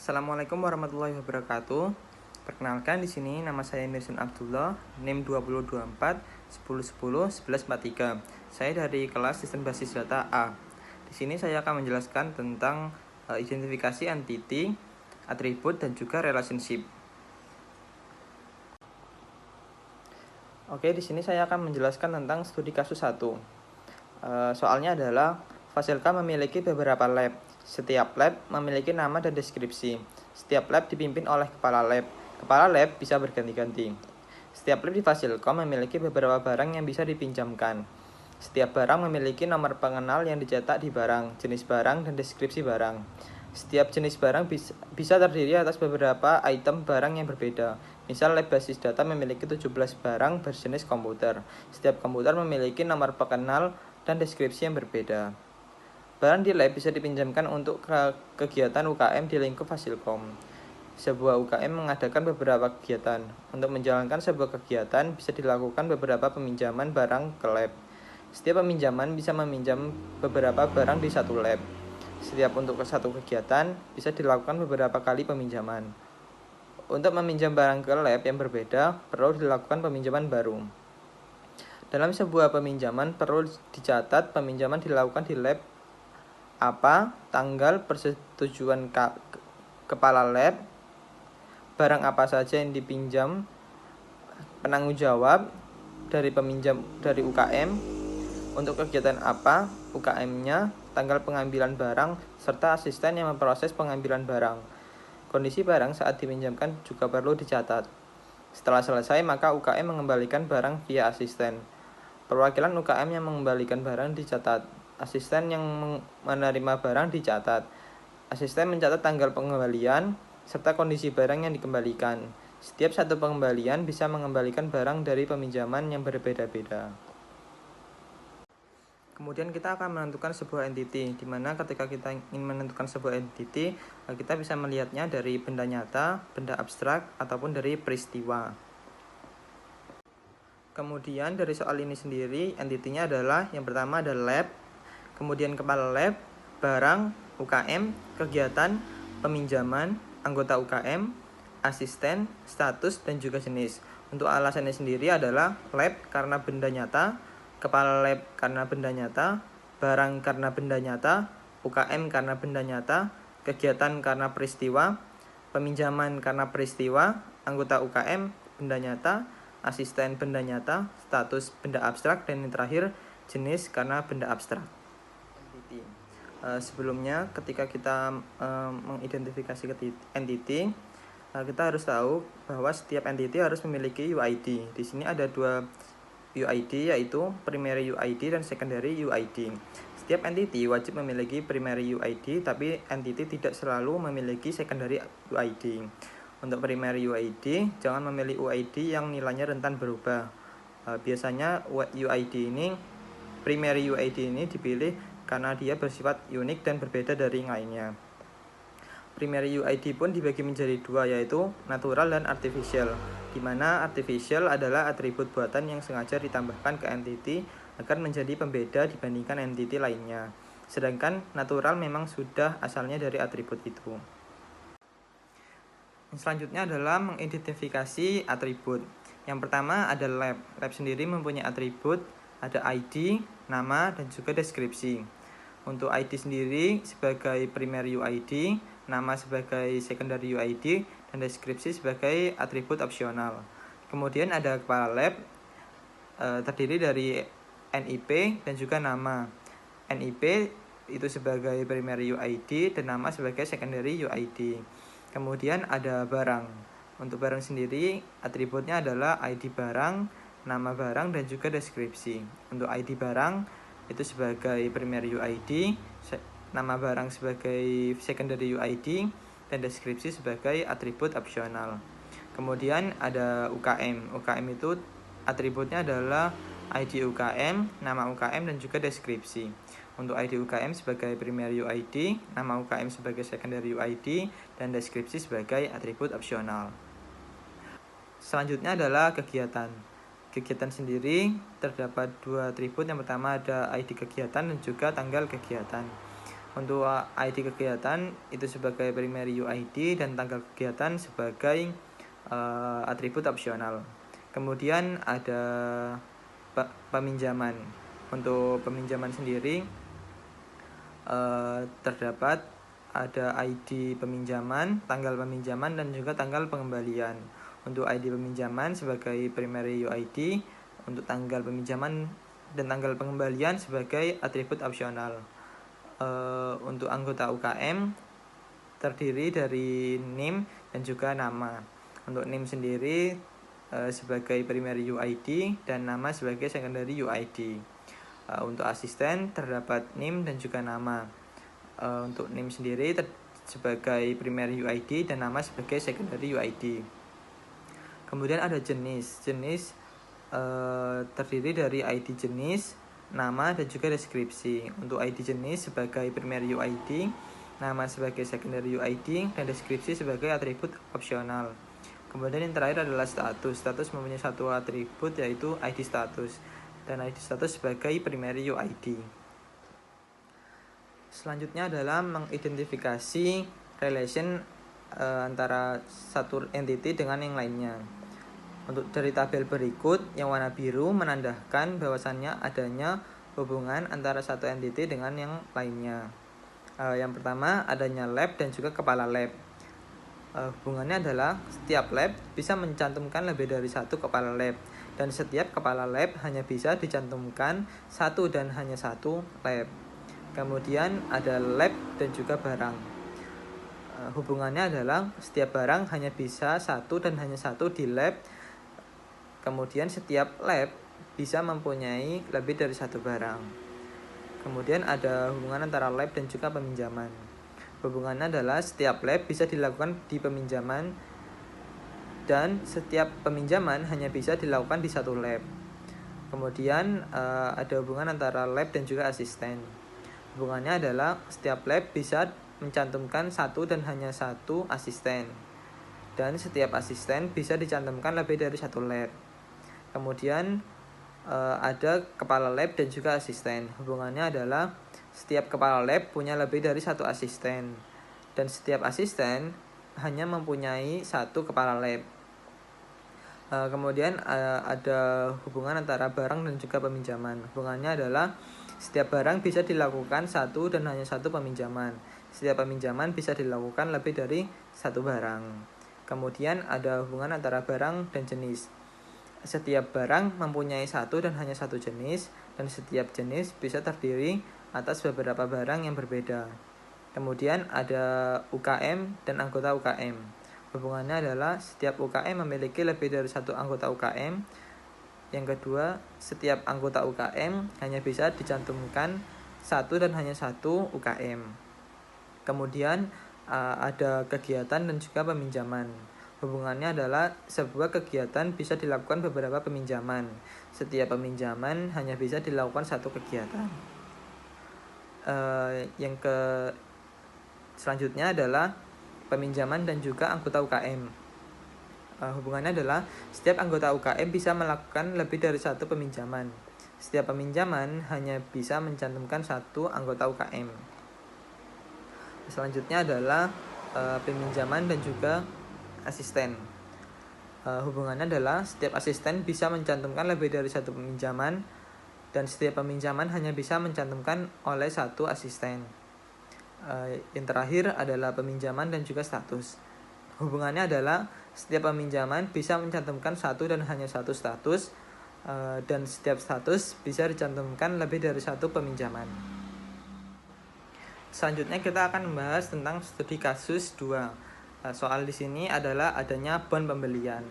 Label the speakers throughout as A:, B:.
A: Assalamualaikum warahmatullahi wabarakatuh. Perkenalkan, di sini nama saya Mirsun Abdullah, NIM 2024 1010 1143. Saya dari kelas Sistem Basis Data A. Di sini saya akan menjelaskan tentang identifikasi entity, atribut, dan juga relationship. Oke, di sini saya akan menjelaskan tentang studi kasus 1. Soalnya adalah Fasilka memiliki beberapa lab. Setiap lab memiliki nama dan deskripsi. Setiap lab dipimpin oleh kepala lab. Kepala lab bisa berganti-ganti. Setiap lab di Fasilkom memiliki beberapa barang yang bisa dipinjamkan. Setiap barang memiliki nomor pengenal yang dicetak di barang, jenis barang, dan deskripsi barang. Setiap jenis barang bisa terdiri atas beberapa item barang yang berbeda. Misal, lab basis data memiliki 17 barang berjenis komputer. Setiap komputer memiliki nomor pengenal dan deskripsi yang berbeda. Barang di lab bisa dipinjamkan untuk kegiatan UKM di lingkup Fasilkom. Sebuah UKM mengadakan beberapa kegiatan. Untuk menjalankan sebuah kegiatan bisa dilakukan beberapa peminjaman barang ke lab. Setiap peminjaman bisa meminjam beberapa barang di satu lab. Setiap untuk satu kegiatan bisa dilakukan beberapa kali peminjaman. Untuk meminjam barang ke lab yang berbeda, perlu dilakukan peminjaman baru. Dalam sebuah peminjaman perlu dicatat peminjaman dilakukan di lab apa, tanggal persetujuan kepala lab, barang apa saja yang dipinjam, penanggung jawab dari peminjam dari UKM, untuk kegiatan apa UKM-nya, tanggal pengambilan barang, serta asisten yang memproses pengambilan barang. Kondisi barang saat dipinjamkan juga perlu dicatat. Setelah selesai, maka UKM mengembalikan barang via asisten. Perwakilan UKM yang mengembalikan barang dicatat. Asisten yang menerima barang dicatat. Asisten mencatat tanggal pengembalian serta kondisi barang yang dikembalikan. Setiap satu pengembalian bisa mengembalikan barang dari peminjaman yang berbeda-beda. Kemudian kita akan menentukan sebuah entity, di mana ketika kita ingin menentukan sebuah entity, kita bisa melihatnya dari benda nyata, benda abstrak, ataupun dari peristiwa. Kemudian dari soal ini sendiri, entity-nya adalah yang pertama ada lab, kemudian kepala lab, barang, UKM, kegiatan, peminjaman, anggota UKM, asisten, status, dan juga jenis. Untuk alasannya sendiri adalah lab karena benda nyata, kepala lab karena benda nyata, barang karena benda nyata, UKM karena benda nyata, kegiatan karena peristiwa, peminjaman karena peristiwa, anggota UKM benda nyata, asisten benda nyata, status benda abstrak, dan yang terakhir jenis karena benda abstrak. Sebelumnya ketika kita mengidentifikasi entity, kita harus tahu bahwa setiap entity harus memiliki UID. Di sini ada dua UID, yaitu primary UID dan secondary UID. Setiap entity wajib memiliki primary UID, tapi entity tidak selalu memiliki secondary UID. Untuk primary UID, jangan memilih UID yang nilainya rentan berubah. Biasanya primary UID ini dipilih karena dia bersifat unik dan berbeda dari yang lainnya. Primary UID pun dibagi menjadi dua, yaitu natural dan artificial, di mana artificial adalah atribut buatan yang sengaja ditambahkan ke entity agar menjadi pembeda dibandingkan entity lainnya. Sedangkan natural memang sudah asalnya dari atribut itu. Selanjutnya adalah mengidentifikasi atribut. Yang pertama ada lab. Lab sendiri mempunyai atribut, ada ID, nama, dan juga deskripsi. Untuk ID sendiri sebagai primary UID, nama sebagai secondary UID, dan deskripsi sebagai atribut opsional. Kemudian ada kepala lab, terdiri dari NIP dan juga nama. NIP itu sebagai primary UID dan nama sebagai secondary UID. Kemudian ada barang. Untuk barang sendiri atributnya adalah ID barang, nama barang, dan juga deskripsi. Untuk ID barang itu sebagai primary UID, nama barang sebagai secondary UID, dan deskripsi sebagai atribut opsional. Kemudian ada UKM. UKM itu atributnya adalah ID UKM, nama UKM, dan juga deskripsi. Untuk ID UKM sebagai primary UID, nama UKM sebagai secondary UID, dan deskripsi sebagai atribut opsional. Selanjutnya adalah kegiatan. Kegiatan sendiri terdapat dua atribut. Yang pertama ada ID kegiatan dan juga tanggal kegiatan. Untuk ID kegiatan itu sebagai primary UID dan tanggal kegiatan sebagai atribut opsional. Kemudian ada peminjaman. Untuk peminjaman sendiri terdapat ada ID peminjaman, tanggal peminjaman, dan juga tanggal pengembalian. Untuk ID peminjaman sebagai primary UID, untuk tanggal peminjaman dan tanggal pengembalian sebagai atribut opsional. Untuk anggota UKM terdiri dari NIM dan juga nama. Untuk NIM sendiri sebagai primary UID dan nama sebagai secondary UID. Untuk asisten terdapat NIM dan juga nama. Untuk NIM sendiri sebagai primary UID dan nama sebagai secondary UID. Kemudian ada jenis terdiri dari ID jenis, nama, dan juga deskripsi. Untuk ID jenis sebagai primary UID, nama sebagai secondary UID, dan deskripsi sebagai atribut opsional. Kemudian yang terakhir adalah status. Status mempunyai satu atribut yaitu ID status, dan ID status sebagai primary UID. Selanjutnya adalah mengidentifikasi relation antara satu entity dengan yang lainnya. Untuk dari tabel berikut, yang warna biru menandakan bahwasannya adanya hubungan antara satu entity dengan yang lainnya. Yang pertama adanya lab dan juga kepala lab. Hubungannya adalah setiap lab bisa mencantumkan lebih dari satu kepala lab, dan setiap kepala lab hanya bisa dicantumkan satu dan hanya satu lab. Kemudian ada lab dan juga barang. Hubungannya adalah setiap barang hanya bisa satu dan hanya satu di lab. Kemudian setiap lab bisa mempunyai lebih dari satu barang. Kemudian ada hubungan antara lab dan juga peminjaman. Hubungannya adalah setiap lab bisa dilakukan di peminjaman, dan setiap peminjaman hanya bisa dilakukan di satu lab. Kemudian ada hubungan antara lab dan juga asisten. Hubungannya adalah setiap lab bisa mencantumkan satu dan hanya satu asisten, dan setiap asisten bisa dicantumkan lebih dari satu lab. Kemudian ada kepala lab dan juga asisten. Hubungannya adalah setiap kepala lab punya lebih dari satu asisten, dan setiap asisten hanya mempunyai satu kepala lab. Kemudian ada hubungan antara barang dan juga peminjaman. Hubungannya adalah setiap barang bisa dilakukan satu dan hanya satu peminjaman. Setiap peminjaman bisa dilakukan lebih dari satu barang. Kemudian ada hubungan antara barang dan jenis. Setiap barang mempunyai satu dan hanya satu jenis, dan setiap jenis bisa terdiri atas beberapa barang yang berbeda. Kemudian ada UKM dan anggota UKM. Hubungannya adalah setiap UKM memiliki lebih dari satu anggota UKM. Yang kedua, setiap anggota UKM hanya bisa dicantumkan satu dan hanya satu UKM. Kemudian ada kegiatan dan juga peminjaman. Hubungannya adalah sebuah kegiatan bisa dilakukan beberapa peminjaman. Setiap peminjaman hanya bisa dilakukan satu kegiatan. Selanjutnya adalah peminjaman dan juga anggota UKM. Hubungannya adalah setiap anggota UKM bisa melakukan lebih dari satu peminjaman. Setiap peminjaman hanya bisa mencantumkan satu anggota UKM. Selanjutnya adalah peminjaman dan juga asisten. Hubungannya adalah setiap asisten bisa mencantumkan lebih dari satu peminjaman, dan setiap peminjaman hanya bisa mencantumkan oleh satu asisten. Yang terakhir adalah peminjaman dan juga status. Hubungannya adalah setiap peminjaman bisa mencantumkan satu dan hanya satu status, dan setiap status bisa dicantumkan lebih dari satu peminjaman. Selanjutnya kita akan membahas tentang studi kasus 2. Soal di sini adalah adanya bond pembelian.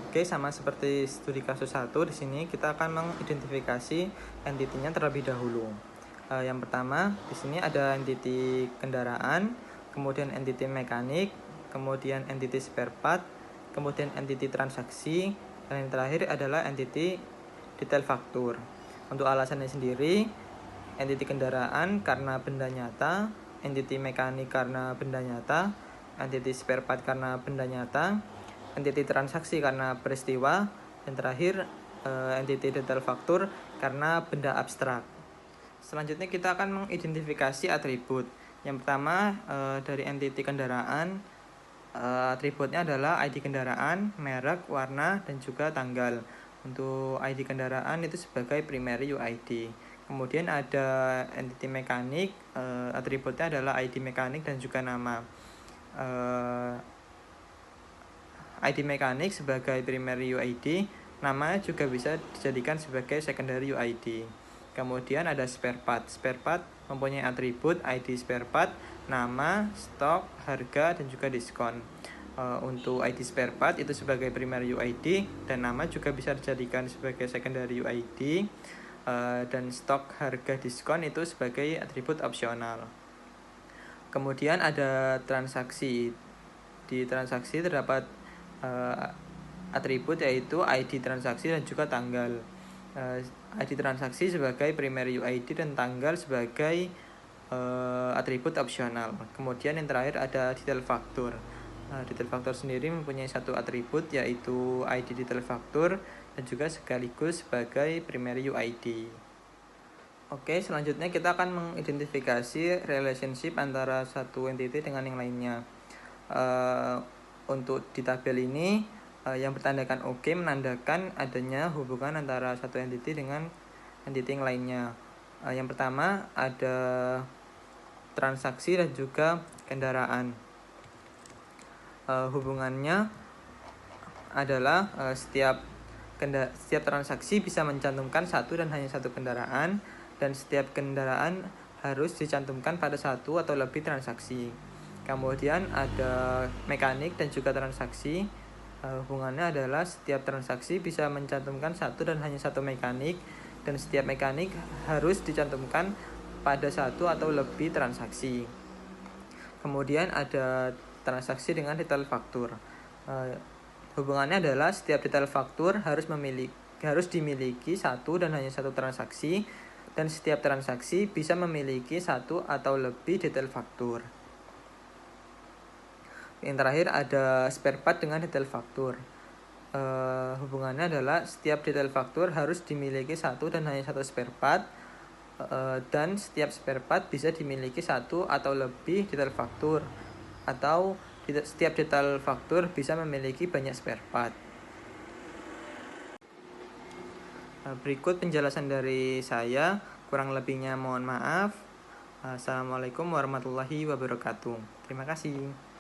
A: Oke, sama seperti studi kasus 1, di sini kita akan mengidentifikasi entitinya terlebih dahulu. Yang pertama, di sini ada entiti kendaraan, kemudian entiti mekanik, kemudian entiti spare part, kemudian entiti transaksi, dan yang terakhir adalah entiti detail faktur. Untuk alasannya sendiri, entiti kendaraan karena benda nyata, entiti mekanik karena benda nyata, entiti spare part karena benda nyata, entiti transaksi karena peristiwa, dan terakhir entiti detail faktur karena benda abstrak. Selanjutnya kita akan mengidentifikasi atribut. Yang pertama dari entiti kendaraan, atributnya adalah ID kendaraan, merek, warna, dan juga tanggal. Untuk ID kendaraan itu sebagai primary UID. Kemudian ada entiti mekanik, atributnya adalah ID mekanik dan juga nama. ID mekanik sebagai primary UID, nama juga bisa dijadikan sebagai secondary UID. Kemudian ada spare part. Spare part mempunyai atribut ID spare part, nama, stok, harga, dan juga diskon. Untuk ID spare part itu sebagai primary UID, dan nama juga bisa dijadikan sebagai secondary UID, dan stok, harga, diskon itu sebagai atribut opsional. Kemudian ada transaksi. Di transaksi terdapat atribut yaitu ID transaksi dan juga tanggal. ID transaksi sebagai primary UID dan tanggal sebagai atribut opsional. Kemudian yang terakhir ada detail faktur. Detail faktur sendiri mempunyai satu atribut yaitu ID detail faktur dan juga sekaligus sebagai primary UID. Oke, selanjutnya kita akan mengidentifikasi relationship antara satu entity dengan yang lainnya. Untuk di tabel ini yang bertandakan OK menandakan adanya hubungan antara satu entity dengan entity yang lainnya. Yang pertama ada transaksi dan juga kendaraan. Hubungannya adalah setiap transaksi bisa mencantumkan satu dan hanya satu kendaraan, dan setiap kendaraan harus dicantumkan pada satu atau lebih transaksi. Kemudian ada mekanik dan juga transaksi. Hubungannya adalah setiap transaksi bisa mencantumkan satu dan hanya satu mekanik, dan setiap mekanik harus dicantumkan pada satu atau lebih transaksi. Kemudian ada transaksi dengan detail faktur. Hubungannya adalah setiap detail faktur harus dimiliki satu dan hanya satu transaksi, dan setiap transaksi bisa memiliki satu atau lebih detail faktur. Yang terakhir ada spare part dengan detail faktur. Hubungannya adalah setiap detail faktur harus dimiliki satu dan hanya satu spare part, dan setiap spare part bisa dimiliki satu atau lebih detail faktur, atau setiap detail faktur bisa memiliki banyak spare part. Berikut penjelasan dari saya, kurang lebihnya mohon maaf. Assalamualaikum warahmatullahi wabarakatuh. Terima kasih.